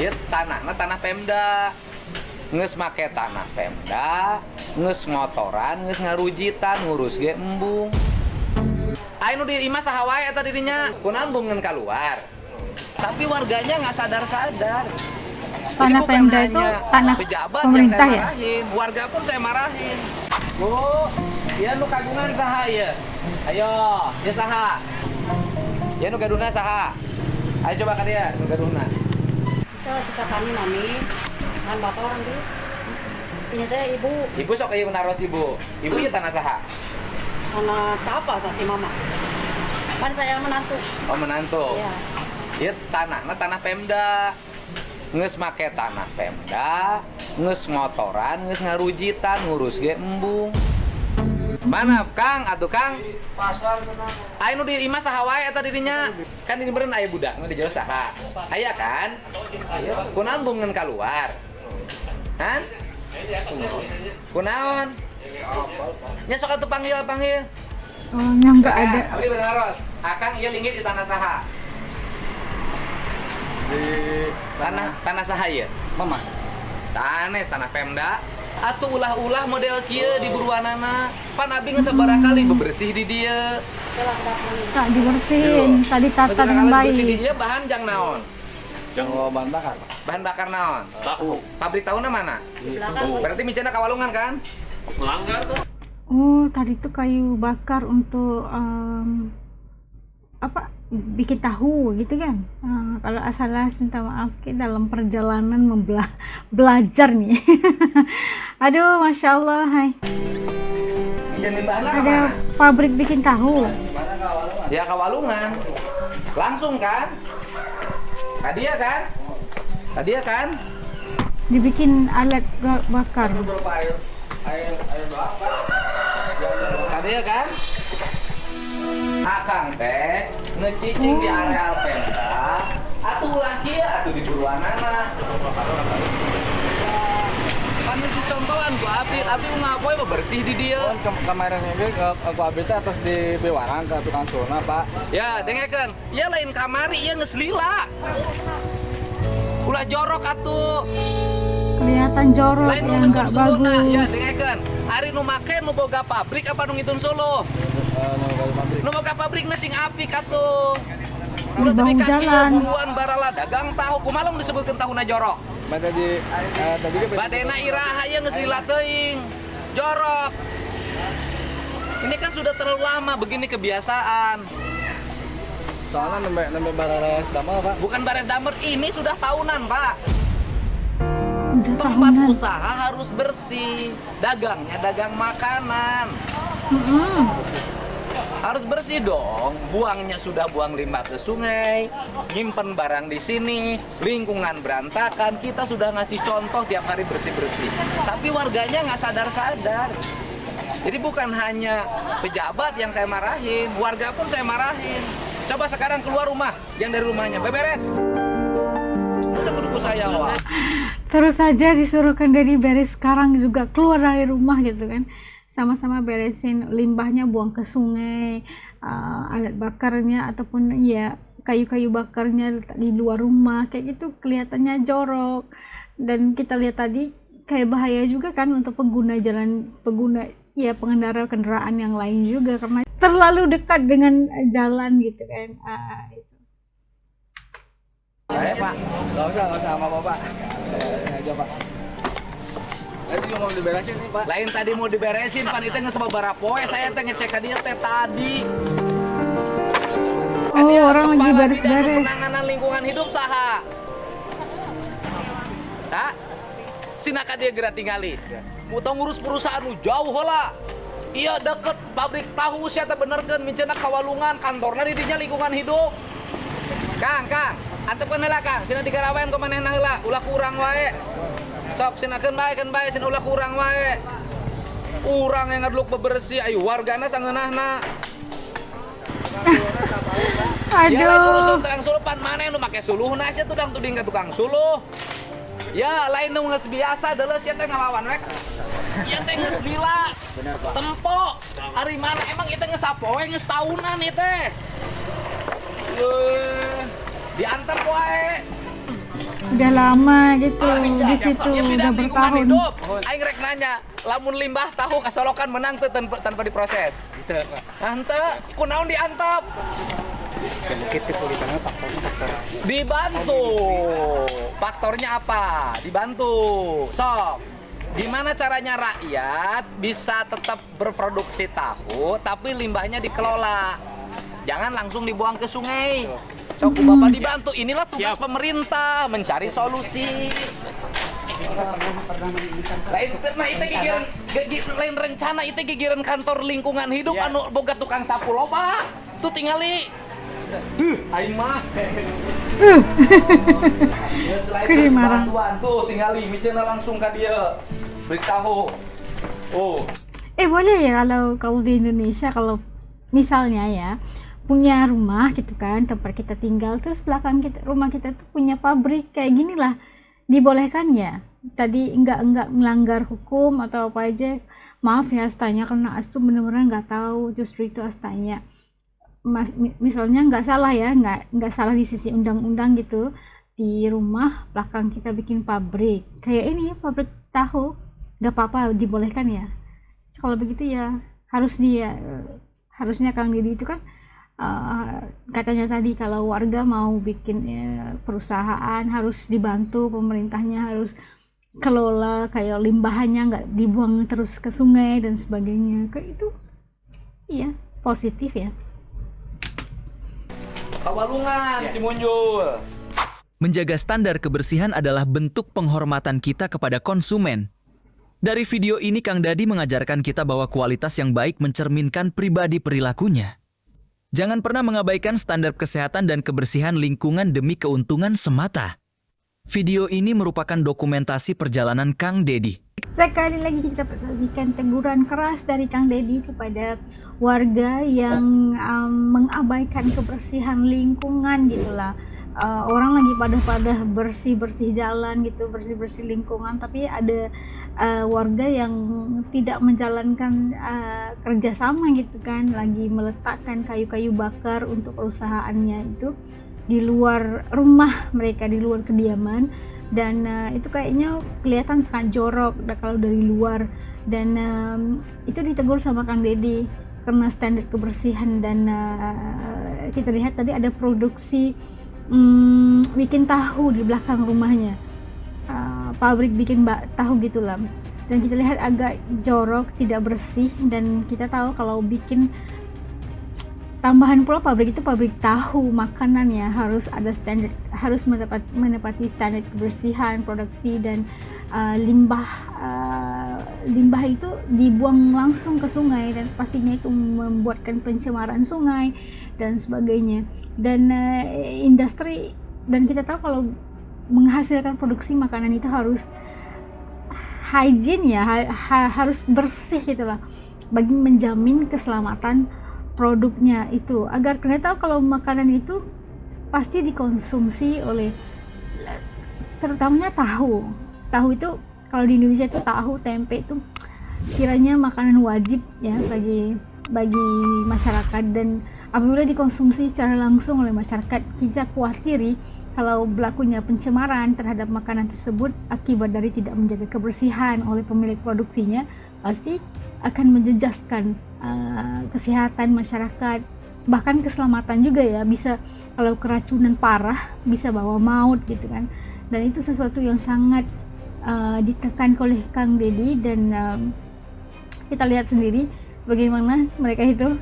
Ieu tanah Pemda. Ngeus make tanah Pemda, ngeus motoran, ngeus ngarujitan, ngurus ge embung. Anu di imah saha wae eta didinya, kunaon bungeun keluar. Tapi warganya nggak sadar-sadar. Tanah Pemda itu tanah pejabat pemerintah yang saya ya? marahin, warga pun saya marahin. Bu, ieu nu kagungan saha ieu? Ayo, ieu saha? Ieu nu gaduna saha? Ayo coba ka dia, nu gaduna. Kita suka kami mami, kan bapak orang tuh. Ini teh ibu, Ibu sok ieu naros ibu. Ibu ieu tanah saha? anak siapa si mama? Kan saya menantu. Oh, menantu. Iya. Ieu tanah Pemda. Ngeus make tanah Pemda, ngeus motoran, ngeus ngarujitan, ngurus ge embung. Mana Kang, atuh Kang? Pasar kenapa? Anu di imah saha wae eta didinya? Kan di meureun aya budak nu di jero saha? Aya kan? Kunaon bungeun keluar? Han? Kunaon? Nya sok atuh panggil. Oh, yang nggak ada. Abdi benaros. Akang ieu linggih di tanah saha? Di Tanah saha ieu? Mama. Tanah Pemda. Atuh ulah-ulah model kieu di buruanana. Pan abdi geus sabaraha kali bebersih di dieu. Tak dibersihin, tadi tata Maksudna dengan kali bebersih di baik. dieu bahan jang naon? Jawa bahan bakar. Bahan bakar naon? Tahu. Pabrik tahunya mana? Berarti micana kawalungan kan? Melanggar tuh. Oh, tadi tuh kayu bakar untuk apa? Bikin tahu gitu kan? Kalau salah minta maaf, kita dalam perjalanan belajar nih. Aduh, masya Allah, hai. Micanin bahanna Ada kemana? pabrik bikin tahu. Mana kawalungan? Ya kawalungan. Langsung kan? Kadia kan? Kadia kan? Dibikin alat bakar. Berapa air berapa? Kadia kan? Akang teh ngecicing di areal Pemda. Atuh ulah kieu atuh di buruanana. Pan dicontohan ku abdi ngapoe bebersih di dieu. Kemarin ini aku abis terus di Bewarang ke tukang sona Pak. Ya, dengekeun. Ya lain kamari ieu geus lila. Ulah jorok atuh. Kelihatan jorok Lain nu yang ngitun nggak suluna. bagus. Ya, dengekeun. Ari nu make nu boga pabrik apa nu ngitun suluh? Pabrik. Nu boga pabrik na sing apik atuh. Di Ulah tapi bahu kaki jalan. buruan barala dagang tahu kumaha disebutkeun tahuna jorok. Tadi dia Badena iraha ieu geus lila teuing. Jorok. Ini kan sudah terlalu lama begini kebiasaan. soalnya nembe barang damel Pak. Bukan baret damer, ini sudah tahunan, Pak. Udah Tempat tahunan. usaha harus bersih. Dagangnya dagang makanan. Mm-mm. Harus bersih dong. Buangnya sudah buang limbah ke sungai, nyimpen barang di sini, lingkungan berantakan. Kita sudah ngasih contoh tiap hari bersih-bersih. Tapi warganya nggak sadar-sadar. Jadi bukan hanya pejabat yang saya marahin, warga pun saya marahin. Coba sekarang keluar rumah, yang dari rumahnya, beberes. Itu kudu saya, wah. Terus saja disuruhkan dari beres sekarang juga keluar dari rumah gitu kan, sama-sama beresin limbahnya, buang ke sungai, alat bakarnya ataupun ya kayu-kayu bakarnya di luar rumah kayak gitu kelihatannya jorok. Dan kita lihat tadi kayak bahaya juga kan untuk pengguna ya pengendara kendaraan yang lain juga karena terlalu dekat dengan jalan gitu kan. Ayo, Pak. Nggak usah sama Bapak. Aja Pak. Tadi juga mau diberesin nih Pak. Lain tadi mau diberesin, pan itu nggak sabaraha poe saya teh ngecek ka dia teh tadi. Kan dia Oh, orang lagi Kepala beres-beres. Bidang Penanganan Lingkungan Hidup saha? Hah? Sinaka dia geura tingali. Mau tong ngurus perusahaan nu jauh heula. Iya deket pabrik tahu sia teh benerkeun micena kawalungan kantorna di dinya lingkungan hidup. Kang, antepkeun heula Kang, cenah digarawean ku manehna heula, ulah kurang wae. Sok sinakeun bae cenah ulah kurang wae. Urang yang ngadluk bebersih ayo wargana sangeunahna. Ya lain urusan Aduh, tukang suluh pan maneh nu make suluhna sia tudang tuding ka tukang suluh. Ya lain nu geus biasa deuleu sia teh ngalawan rek. Ieu teh geus lila. Benar Pak. Tempo. Hari mana emang itu geus sapoe geus tahunan ieu teh. Yeuh. Diantar wae. udah lama gitu di situ, udah bertahun. Hidup. Aing rek nanya, lamun limbah tahu kasolokan menang teu tanpa diproses. Itu Pak. Henteu, kunaon diantep? Mungkin kesulitannya faktor. Dibantu. Faktornya apa? Dibantu. Sok. Gimana caranya rakyat bisa tetap berproduksi tahu tapi limbahnya dikelola? Jangan langsung dibuang ke sungai. Sok Bapak dibantu. Inilah tugas pemerintah mencari solusi. Lain rencana itu gigiran kantor lingkungan hidup anu boga tukang sapu loba. Tuh tingali. Aing mah. Selain bantuan tuh tingali miceuna langsung ka dieu. Beritahu. Oh. Boleh ya kalau di Indonesia, kalau misalnya ya punya rumah gitu kan, tempat kita tinggal, terus belakang rumah kita tuh punya pabrik kayak gini lah, dibolehkan ya? Tadi enggak melanggar hukum atau apa aja? Maaf ya Astanya, karena Astu bener-bener nggak tahu justru itu Astanya. Misalnya nggak salah ya, nggak salah di sisi undang-undang gitu, di rumah belakang kita bikin pabrik kayak ini, pabrik tahu, nggak apa-apa, dibolehkan ya? Kalau begitu ya harusnya Kang Deddy itu kan katanya tadi kalau warga mau bikin perusahaan harus dibantu, pemerintahnya harus kelola kayak limbahnya nggak dibuang terus ke sungai dan sebagainya, kayak itu iya positif ya. Kawalungan Cimunjul. Menjaga standar kebersihan adalah bentuk penghormatan kita kepada konsumen. Dari video ini Kang Dadi mengajarkan kita bahwa kualitas yang baik mencerminkan pribadi perilakunya. Jangan pernah mengabaikan standar kesehatan dan kebersihan lingkungan demi keuntungan semata. Video ini merupakan dokumentasi perjalanan Kang Deddy. Sekali lagi kita saksikan teguran keras dari Kang Deddy kepada warga yang mengabaikan kebersihan lingkungan gitulah. Orang lagi pada bersih-bersih jalan gitu, bersih-bersih lingkungan, tapi ada warga yang tidak menjalankan kerjasama gitu kan, lagi meletakkan kayu-kayu bakar untuk perusahaannya itu di luar rumah mereka, di luar kediaman, dan itu kayaknya kelihatan sangat jorok kalau dari luar, dan itu ditegur sama Kang Deddy karena standar kebersihan. Dan kita lihat tadi ada produksi bikin tahu di belakang rumahnya, pabrik bikin tahu gitulah, dan kita lihat agak jorok, tidak bersih, dan kita tahu kalau bikin tambahan pula pabrik itu pabrik tahu makanan ya, harus ada standar, harus menepati standar kebersihan produksi, dan limbah itu dibuang langsung ke sungai, dan pastinya itu membuatkan pencemaran sungai dan sebagainya. Dan industri, dan kita tahu kalau menghasilkan produksi makanan itu harus hygiene ya, harus bersih gitulah, bagi menjamin keselamatan produknya itu, agar kita tahu kalau makanan itu pasti dikonsumsi oleh, terutamanya tahu itu kalau di Indonesia itu tahu, tempe itu kiranya makanan wajib ya bagi masyarakat, dan apabila dikonsumsi secara langsung oleh masyarakat, kita khawatiri kalau berlakunya pencemaran terhadap makanan tersebut akibat dari tidak menjaga kebersihan oleh pemilik produksinya, pasti akan menjejaskan kesehatan masyarakat, bahkan keselamatan juga ya, bisa kalau keracunan parah bisa bawa maut gitu kan. Dan itu sesuatu yang sangat ditekan oleh Kang Deddy, dan kita lihat sendiri bagaimana mereka itu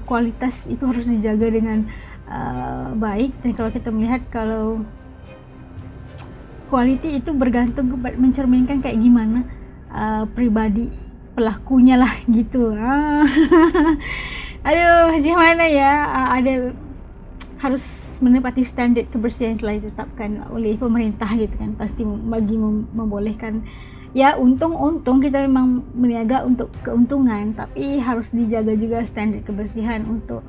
kualitas itu harus dijaga dengan baik. Dan kalau kita melihat kalau quality itu bergantung mencerminkan kayak gimana pribadi pelakunya lah gitu. Aduh, gimana ya, ada harus menepati standar kebersihan yang telah ditetapkan oleh pemerintah gitu kan, pasti bagi membolehkan ya, untung kita memang meniaga untuk keuntungan, tapi harus dijaga juga standar kebersihan untuk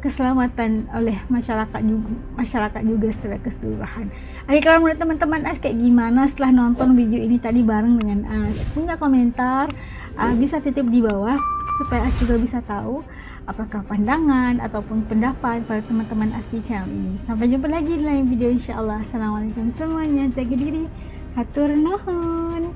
keselamatan oleh masyarakat juga secara keseluruhan. Oke, kalau menurut teman-teman As kayak gimana setelah nonton video ini tadi bareng dengan As? Punya komentar bisa titip di bawah supaya As juga bisa tahu apakah pandangan ataupun pendapat para teman-teman asli channel ini. Sampai jumpa lagi di lain video insya Allah. Assalamualaikum semuanya, jaga diri, hatur nuhun.